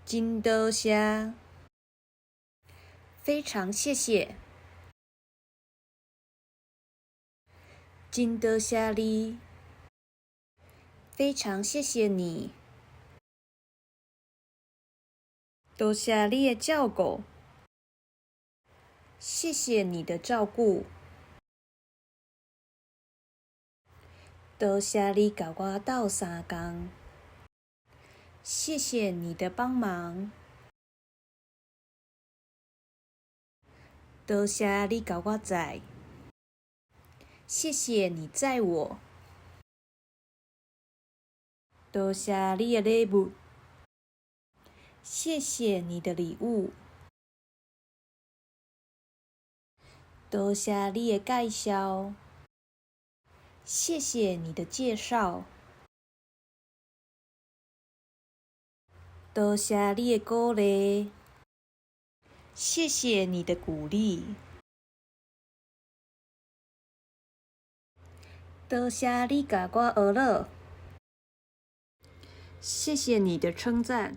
真多谢，非常谢谢。真多谢你，非常谢谢你。多谢你的照顾，谢谢你的照顾。多谢你甲我斗相共，谢谢你的帮忙。多谢你甲我载，谢谢你载我。多谢你的礼物，谢谢你的礼物。多谢你的介绍，谢谢你的介绍。多谢你的鼓励，谢谢你的鼓励。多谢你甲我学了，谢谢你的称赞。